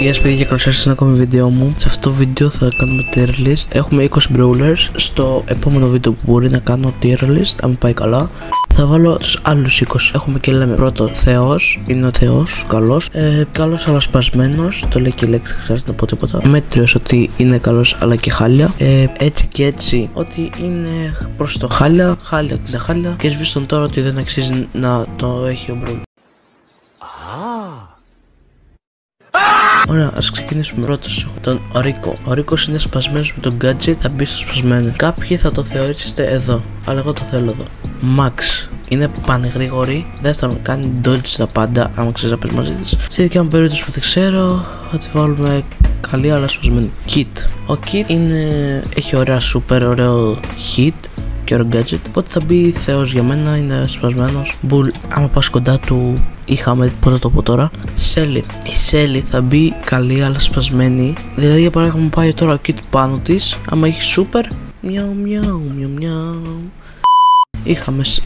Γεια σας παιδιά και καλώς ήρθατε σε ένα ακόμη βίντεο μου. Σε αυτό το βίντεο θα κάνουμε tier list. Έχουμε 20 brawlers. Στο επόμενο βίντεο που μπορεί να κάνω tier list, αν πάει καλά, θα βάλω τους άλλους 20. Έχουμε και λέμε πρώτο Θεός, είναι ο Θεός, καλός. Καλός αλλά σπασμένος, το λέει και η λέξη, δεν χρειάζεται να πω τίποτα. Μέτριος ότι είναι καλός αλλά και χάλια. Έτσι και έτσι ότι είναι προς το χάλια, χάλια ότι είναι χάλια. Και σβήστον τώρα ότι δεν αξίζει να το έχει ο brawler. Ωραία, ας ξεκινήσουμε. Πρώτος έχω τον Ρίκο. Ο Ρίκος είναι σπασμένος με τον gadget, θα μπει στο σπασμένο. Κάποιοι θα το θεωρήσετε εδώ, αλλά εγώ το θέλω εδώ. Max είναι πανεγρήγορη. Δεύτερον, κάνει dodge τα πάντα, άμα ξέρεις να πες μαζί της. Στη δικιά μου περίπτωση που δεν ξέρω, θα τη βάλουμε καλή αλλά σπασμένη. Kit. Ο Kit έχει ωραία super, ωραίο hit και ωραίο gadget, οπότε θα μπει Θεός για μένα, είναι σπασμένος. Bull, άμα πας κοντά του, είχαμε, πώς θα το πω τώρα, Shelly. Η Shelly θα μπει καλή αλλά σπασμένη, δηλαδή για παράδειγμα πάει τώρα ο Kit πάνω της, άμα έχει super, μιαου μιαου μιαου μιαου.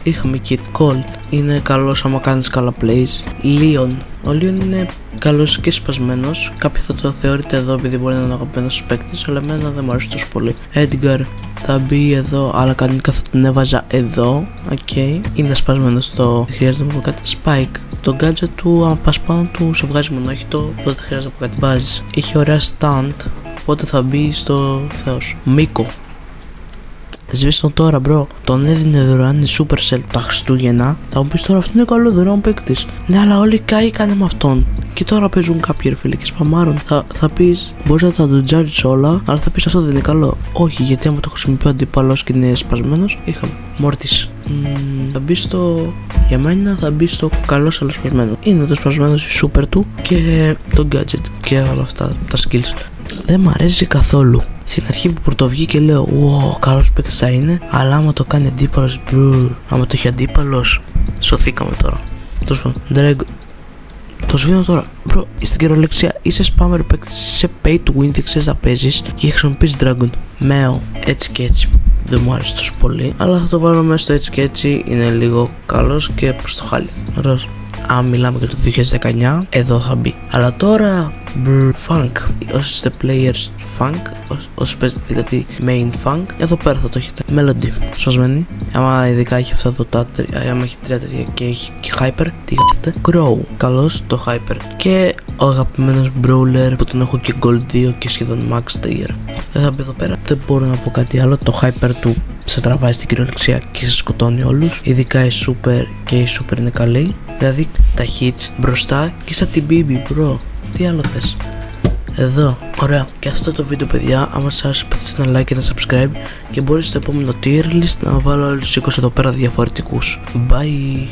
Είχαμε Kit. Colt είναι καλός άμα κάνεις καλά plays. Leon, ο Leon είναι καλός και σπασμένος. Κάποιοι θα το θεωρείτε εδώ επειδή μπορεί να είναι αγαπημένος παίκτης, αλλά εμένα δεν μου αρέσει τόσο πολύ. Edgar θα μπει εδώ, αλλά κανονικά θα τον έβαζα εδώ. Είναι σπασμένος, το χρειάζεται να πω κάτι. Spike, το gadget του, άμα πας πάνω του σε βγάζει μονόχυτο, οπότε δεν χρειάζεται να πω κάτι. Βάζεις, έχει ωραία stunt, οπότε θα μπει στο Θεός. Miko, σβήστον τώρα, μπρο. Τον έδινε δωρεάν η Supercell τα Χριστούγεννα. Θα μου πεις τώρα, αυτό είναι καλό δωρεάν παίκτης. Ναι, αλλά όλοι καήκανε με αυτόν. Και τώρα παίζουν κάποιοι ρε φίλε και σπαμάρουν. Θα πεις, μπορείς να τα ντοτζάρεις όλα, αλλά θα πεις αυτό δεν είναι καλό. Όχι, γιατί άμα το χρησιμοποιεί ο αντίπαλος και είναι σπασμένος, είχαμε. Mortis. Θα μπει στο. Για μένα θα μπει στο καλός αλλά σπασμένο. Είναι το σπασμένος η super του και το gadget και όλα αυτά τα skills. Δεν μ' αρέσει καθόλου. Στην αρχή που πρωτοβγήκε λέω, wow, καλός παίκτης θα είναι, αλλά άμα το κάνει αντίπαλος, άμα το έχει αντίπαλος, σωθήκαμε τώρα. Τόσο πάνω, Dragon. Το σβήνω τώρα. Μπρο, στην κυριολεξία είσαι spammer παίκτης, είσαι pay to win, δεν ξέρεις να παίζεις και χρησιμοποιείς Dragon. Μέο, έτσι και έτσι. Δεν μου άρεσε τόσο πολύ, αλλά θα το βάλω μέσα στο έτσι και έτσι, είναι λίγο καλός και προς το χάλι. Ροζ. Αν μιλάμε για το 2019, εδώ θα μπει. Αλλά τώρα, Funk. Όσοι είστε players του Funk, όσοι παίζετε δηλαδή main Funk, εδώ πέρα θα το έχετε. Melody, σπασμένη. Άμα ειδικά έχει αυτά εδώ τα τρία, άμα έχει τρία τέτοια και έχει και Hyper, τι έχετε. Crow, καλός το Hyper. Και ο αγαπημένος Brawler που τον έχω και Gold 2 και σχεδόν Max Tier. Δεν θα μπει εδώ πέρα, δεν μπορώ να πω κάτι άλλο. Το Hyper του σε τραβάει στην κυριολεξία και σε σκοτώνει όλους. Ειδικά η Super και η Super είναι καλή. Δηλαδή τα hits μπροστά και σαν την BB, bro. Τι άλλο θες. Εδώ. Ωραία. Και αυτό το βίντεο παιδιά, άμα σας άρεσε πατήστε ένα like και ένα subscribe και μπορείτε στο επόμενο tier list να βάλω άλλους 20 εδώ πέρα διαφορετικούς. Bye.